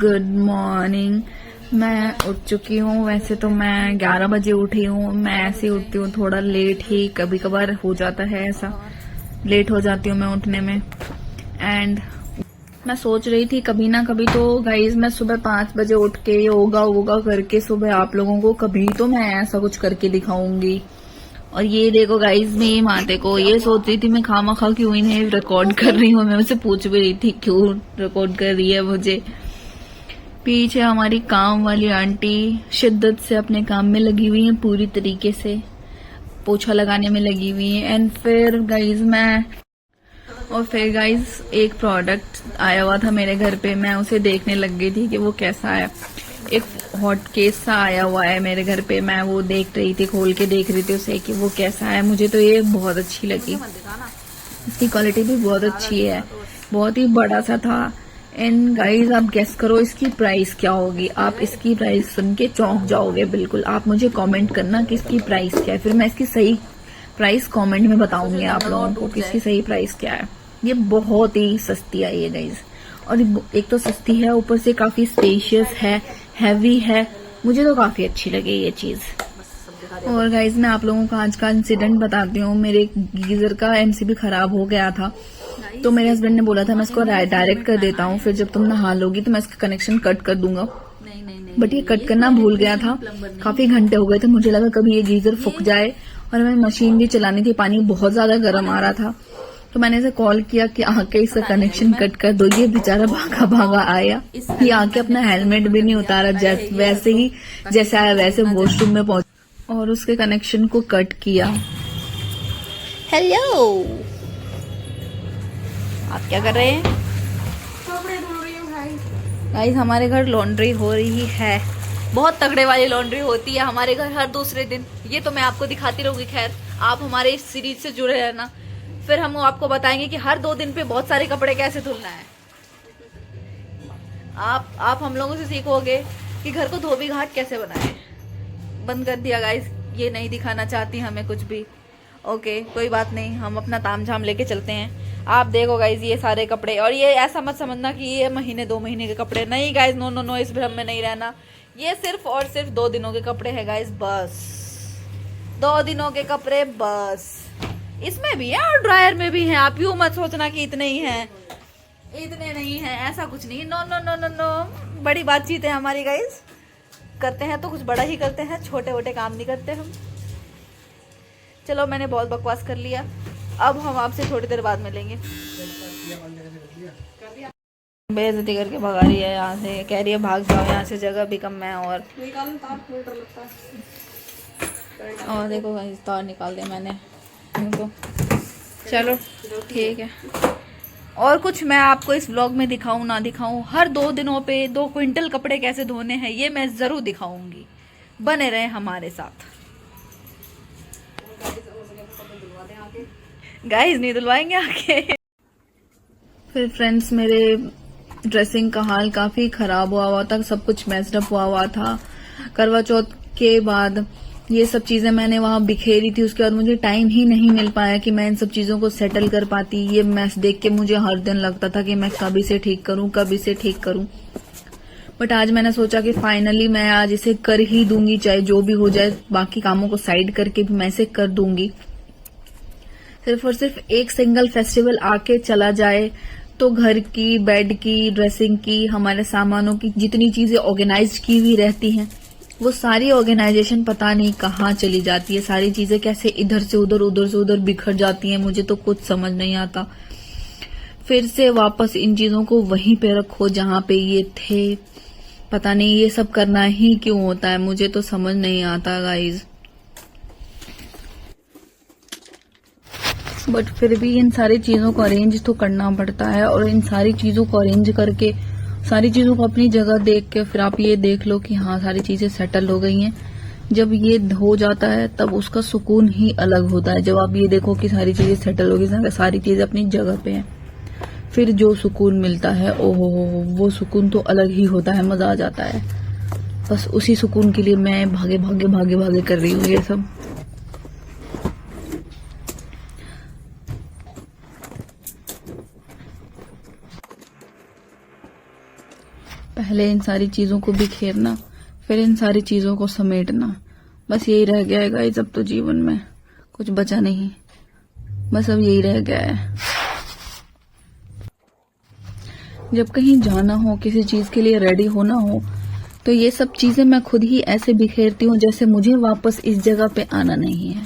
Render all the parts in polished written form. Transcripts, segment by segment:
Good morning. मैं उठ चुकी हूँ। वैसे तो मैं 11 बजे उठी हूँ। मैं ऐसे उठती हूँ थोड़ा लेट ही, कभी कभार हो जाता है ऐसा, लेट हो जाती हूँ मैं उठने में। एंड मैं सोच रही थी कभी ना कभी तो गाइज मैं सुबह 5 बजे उठ के योगा वोगा करके सुबह आप लोगों को कभी तो मैं ऐसा कुछ करके दिखाऊंगी। और ये देखो गाइज, मेरी माते को ये सोच रही थी मैं खामा क्यों इन्हें रिकॉर्ड कर रही हूँ। मैं उसे पूछ भी रही थी क्यों रिकॉर्ड कर रही है मुझे। पीछे हमारी काम वाली आंटी शिद्दत से अपने काम में लगी हुई है, पूरी तरीके से पोछा लगाने में लगी हुई है। एंड फिर गाइज एक प्रोडक्ट आया हुआ था मेरे घर पे, मैं उसे देखने लग गई थी कि वो कैसा है। एक हॉट केस सा आया हुआ है मेरे घर पे, मैं वो देख रही थी, खोल के देख रही थी उसे कि वो कैसा है। मुझे तो ये बहुत अच्छी लगी, इसकी क्वालिटी भी बहुत अच्छी है, बहुत ही बड़ा सा था। एंड गाइज आप गेस करो इसकी प्राइस क्या होगी। आप इसकी प्राइस सुन के चौंक जाओगे बिल्कुल। आप मुझे कमेंट करना कि इसकी प्राइस क्या है, फिर मैं इसकी सही प्राइस कमेंट में बताऊंगी आप लोगों को कि इसकी सही प्राइस क्या है। ये बहुत ही सस्ती आई है गाइज, और एक तो सस्ती है, ऊपर से काफी स्पेशियस है, हैवी है। मुझे तो काफी अच्छी लगी ये चीज। और गाइज मैं आप लोगों को आज का इंसिडेंट बताती हूँ। मेरे गीजर का एमसीबी खराब हो गया था, तो मेरे हस्बैंड ने बोला था मैं इसको डायरेक्ट कर देता हूँ, फिर जब तुम नहा लोगी तो मैं इसका कनेक्शन कट कर दूंगा। बट ये कट करना भूल गया था। काफी घंटे हो गए थे, मुझे लगा कभी ये गीजर फूक जाए। और हमें मशीन भी चलानी थी, पानी बहुत ज्यादा गर्म आ रहा था, तो मैंने इसे कॉल किया कि आके इसका कनेक्शन कट कर दो। ये बेचारा भागा भागा आया, ये आके अपना हेलमेट भी नहीं उतारा, वैसे ही जैसे आया वैसे वॉशरूम में पहुंचा और उसके कनेक्शन को कट किया। हेलो, आप क्या कर रहे हैं? कपड़े धो रही हूँ भाई। गाइस हमारे घर लॉन्ड्री हो रही है, बहुत तगड़े वाली लॉन्ड्री होती है हमारे घर हर दूसरे दिन। ये तो मैं आपको दिखाती रहूंगी। खैर आप हमारे इस सीरीज से जुड़े रहना, फिर हम आपको बताएंगे कि हर 2 दिन पे बहुत सारे कपड़े कैसे धुलना है। आप हम लोगों से सीखोगे कि घर को धोबी घाट कैसे बनाए। बंद कर दिया गाइस, ये नहीं दिखाना चाहती हमें कुछ भी। ओके कोई बात नहीं, हम अपना तामझाम लेके चलते हैं। आप देखो गाइज ये सारे कपड़े, और ये ऐसा मत समझना कि ये महीने 2 महीने के कपड़े, नहीं गाइज, नो नो नो, इस भ्रम में नहीं रहना। ये सिर्फ और सिर्फ 2 दिनों के कपड़े हैं गाइज, बस 2 दिनों के कपड़े बस। इसमें भी है और ड्रायर में भी है, आप यूं मत सोचना कि इतने ही हैं, इतने नहीं है, ऐसा कुछ नहीं। No no no no no, बड़ी बातचीत है हमारी गाइज। करते हैं तो कुछ बड़ा ही करते हैं, छोटे मोटे काम नहीं करते हम। चलो मैंने बहुत बकवास कर लिया, अब हम आपसे थोड़ी देर बाद मिलेंगे। बेइज्जती करके भगा रही है यहाँ से, कह रही है भाग जाओ यहाँ से, जगह भी कम है। और देखो भाई तार निकाल दिया मैंने इनको। चलो ठीक है, और कुछ मैं आपको इस व्लॉग में दिखाऊं ना दिखाऊं, हर 2 दिनों पे 2 क्विंटल कपड़े कैसे धोने हैं ये मैं जरूर दिखाऊंगी। बने रहे हमारे साथ। गाइस नहीं धुलवाएंगे आके। फिर फ्रेंड्स मेरे ड्रेसिंग का हाल काफी खराब हुआ था, सब कुछ मैस्ड अप हुआ था। करवा चौथ के बाद ये सब चीजें मैंने वहां बिखेरी थी, उसके बाद मुझे टाइम ही नहीं मिल पाया कि मैं इन सब चीजों को सेटल कर पाती। ये मैस देख के मुझे हर दिन लगता था कि मैं कब इसे ठीक करूं, कब इसे ठीक करूं। बट आज मैंने सोचा कि फाइनली मैं आज इसे कर ही दूंगी, चाहे जो भी हो जाए। बाकी कामों को साइड करके भी मैं इसे कर दूंगी। सिर्फ और सिर्फ एक सिंगल फेस्टिवल आके चला जाए तो घर की, बेड की, ड्रेसिंग की, हमारे सामानों की जितनी चीजें ऑर्गेनाइज की हुई रहती हैं, वो सारी ऑर्गेनाइजेशन पता नहीं कहाँ चली जाती है। सारी चीजें कैसे इधर से उधर बिखर जाती हैं, मुझे तो कुछ समझ नहीं आता। फिर से वापस इन चीजों को वहीं पे रखो जहां पे ये थे। पता नहीं ये सब करना ही क्यों होता है, मुझे तो समझ नहीं आता गाइज। बट फिर भी इन सारी चीजों को अरेंज तो करना पड़ता है, और इन सारी चीजों को अरेंज करके, सारी चीजों को अपनी जगह देख के फिर आप ये देख लो कि हाँ सारी चीजें सेटल हो गई हैं। जब ये हो जाता है तब उसका सुकून ही अलग होता है। जब आप ये देखो कि सारी चीजें सेटल हो गई, सारी चीजें अपनी जगह पे हैं, फिर जो सुकून मिलता है ओहो वो सुकून तो अलग ही होता है, मजा आ जाता है। बस उसी सुकून के लिए मैं भागे भागे भागे भागे कर रही हूँ ये सब। पहले इन सारी चीजों को बिखेरना, फिर इन सारी चीजों को समेटना, बस यही रह गया है गाइस। अब तो जीवन में कुछ बचा नहीं, बस अब यही रह गया है। जब कहीं जाना हो, किसी चीज के लिए रेडी होना हो, तो ये सब चीजें मैं खुद ही ऐसे बिखेरती हूँ जैसे मुझे वापस इस जगह पे आना नहीं है।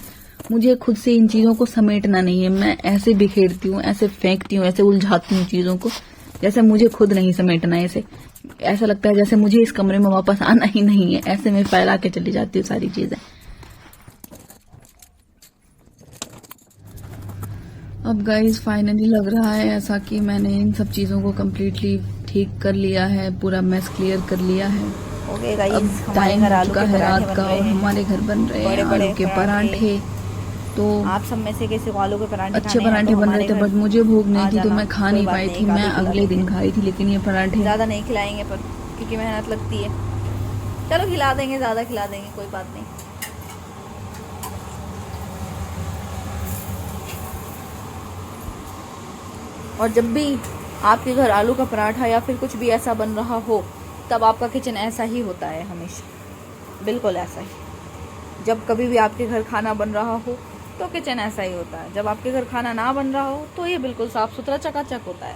मुझे खुद से इन चीजों को समेटना नहीं है। मैं ऐसे बिखेरती हूँ, ऐसे फेंकती हूँ, ऐसे उलझाती हूँ चीजों को जैसे मुझे खुद नहीं समेटना है। ऐसा लगता है जैसे मुझे इस कमरे में वापस आना ही नहीं है। ऐसे में फैला के चली जाती हूँ सारी चीजें। अब गाइस फाइनली लग रहा है ऐसा कि मैंने इन सब चीजों को कम्प्लीटली ठीक कर लिया है, पूरा मेस क्लियर कर लिया है। ओके गाइस, अब टाइम हो चुका है रात का और हमारे घर बन रहे हैं आलू के परांठे। तो आप सब में से किसी को आलू के परांठे अच्छे परांठे बन रहे थे, बट मुझे भूख नहीं थी तो मैं खा नहीं पाई थी। मैं अगले दिन खाई थी, लेकिन ये परांठे ज्यादा नहीं खिलाएंगे पर क्योंकि मेहनत लगती है। चलो खिला देंगे, ज्यादा खिला देंगे, कोई बात नहीं। और जब भी आपके घर आलू का पराठा या फिर कुछ भी ऐसा बन रहा हो, तब आपका किचन ऐसा ही होता है हमेशा, बिल्कुल ऐसा ही। जब कभी भी आपके घर खाना बन रहा हो तो किचन ऐसा ही होता है। जब आपके घर खाना ना बन रहा हो तो ये बिल्कुल साफ सुथरा चकाचक होता है।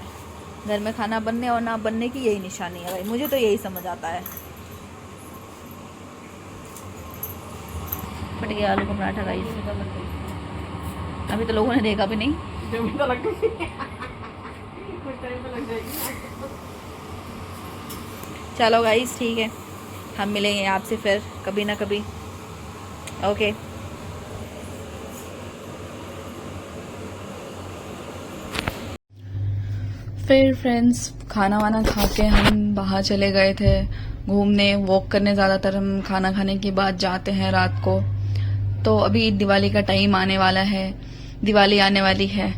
घर में खाना बनने और ना बनने की यही निशानी है भाई, मुझे तो यही समझ आता है। फट गया आलू का पराठा गाइस, अभी तो लोगों ने देखा भी नहीं। चलो गाइस ठीक है, हम मिलेंगे आपसे फिर कभी ना कभी। ओके फिर फ्रेंड्स खाना वाना खा के हम बाहर चले गए थे घूमने, वॉक करने। ज्यादातर हम खाना खाने के बाद जाते हैं रात को। तो अभी दिवाली का टाइम आने वाला है, दिवाली आने वाली है,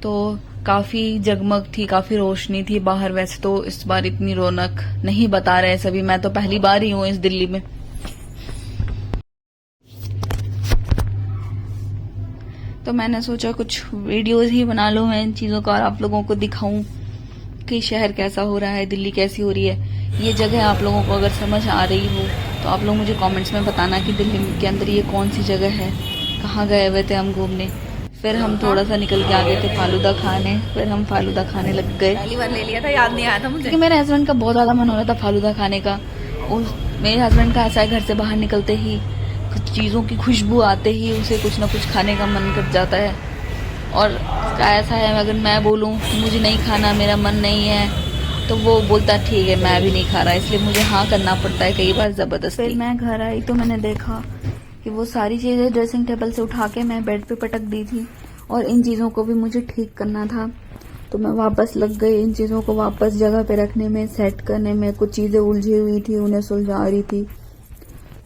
तो काफी जगमग थी, काफी रोशनी थी बाहर। वैसे तो इस बार इतनी रौनक नहीं बता रहे सभी, मैं तो पहली बार ही हूँ इस दिल्ली में। तो मैंने सोचा कुछ वीडियोस ही बना लूं मैं इन चीजों का और आप लोगों को दिखाऊं कि शहर कैसा हो रहा है, दिल्ली कैसी हो रही है। ये जगह आप लोगों को अगर समझ आ रही हो तो आप लोग मुझे कमेंट्स में बताना कि दिल्ली के अंदर ये कौन सी जगह है, कहाँ गए हुए थे हम घूमने। फिर हम थोड़ा सा निकल के आ गए थे फालूदा खाने, फिर हम फालूदा खाने लग गए। पहली बार ले लिया था, याद नहीं आया था मुझे। क्योंकि मेरे हस्बैंड का बहुत ज्यादा मन हो रहा था फालूदा खाने का। मेरे हस्बैंड का ऐसा है, घर से बाहर निकलते ही कुछ चीज़ों की खुशबू आते ही उसे कुछ ना कुछ खाने का मन कर जाता है। और उसका ऐसा है, अगर मैं बोलूँ मुझे नहीं खाना, मेरा मन नहीं है, तो वो बोलता ठीक है मैं भी नहीं खा रहा, इसलिए मुझे हाँ करना पड़ता है कई बार जबरदस्ती। फिर मैं घर आई तो मैंने देखा कि वो सारी चीज़ें ड्रेसिंग टेबल से उठा के मैं बेड पे पटक दी थी और इन चीज़ों को भी मुझे ठीक करना था। तो मैं वापस लग गई इन चीज़ों को वापस जगह पे रखने में, सेट करने में। कुछ चीज़ें उलझी हुई थी, उन्हें सुलझा रही थी।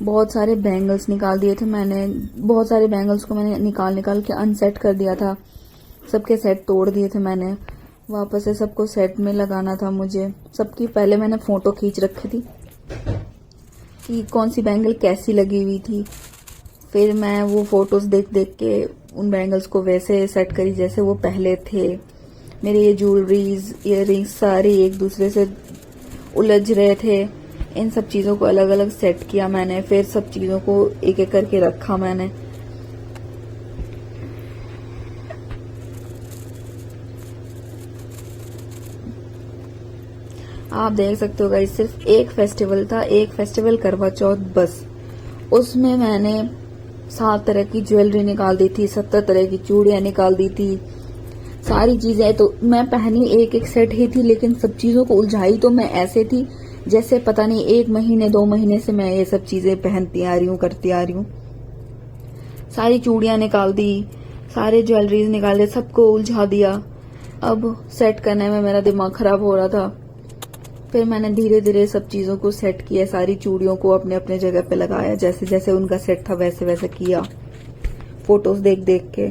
बहुत सारे बैंगल्स निकाल दिए थे मैंने, बहुत सारे बैंगल्स को मैंने निकाल के अनसेट कर दिया था। सबके सेट तोड़ दिए थे मैंने, वापस से सबको सेट में लगाना था मुझे। सबकी पहले मैंने फोटो खींच रखी थी कि कौन सी बैंगल कैसी लगी हुई थी। फिर मैं वो फोटोज देख देख के उन बैंगल्स को वैसे सेट करी जैसे वो पहले थे। मेरे ये ज्वेलरीज, ईयररिंग्स सारे एक दूसरे से उलझ रहे थे। इन सब चीज़ों को अलग अलग सेट किया मैंने, फिर सब चीज़ों को एक एक करके रखा मैंने। आप देख सकते हो गाइस, सिर्फ एक फेस्टिवल था, एक फेस्टिवल करवा चौथ बस। उसमें मैंने 7 तरह की ज्वेलरी निकाल दी थी, 70 तरह की चूड़ियां निकाल दी थी। सारी चीजें तो मैं पहनी एक एक सेट ही थी, लेकिन सब चीजों को उलझाई तो मैं ऐसे थी जैसे पता नहीं 1 महीने 2 महीने से मैं ये सब चीजें पहनती आ रही हूँ, करती आ रही हूँ। सारी चूड़ियां निकाल दी, सारे ज्वेलरीज निकाल दिए, सबको उलझा दिया। अब सेट करने में मेरा दिमाग खराब हो रहा था। फिर मैंने धीरे धीरे सब चीजों को सेट किया, सारी चूड़ियों को अपने अपने जगह पे लगाया, जैसे जैसे उनका सेट था वैसे वैसे किया, फोटोज देख देख के।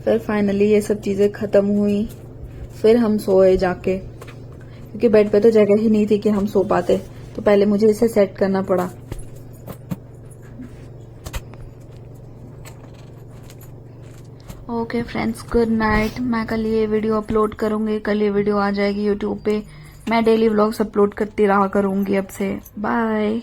फिर फाइनली ये सब चीजें खत्म हुई। फिर हम सोए जाके, क्योंकि बेड पे तो जगह ही नहीं थी कि हम सो पाते, तो पहले मुझे इसे सेट करना पड़ा। Okay friends, good night. मैं कल ये वीडियो अपलोड करूंगी, कल ये वीडियो आ जाएगी यूट्यूब पे। मैं डेली व्लॉग्स अपलोड करती रहा करूंगी अब से। बाय।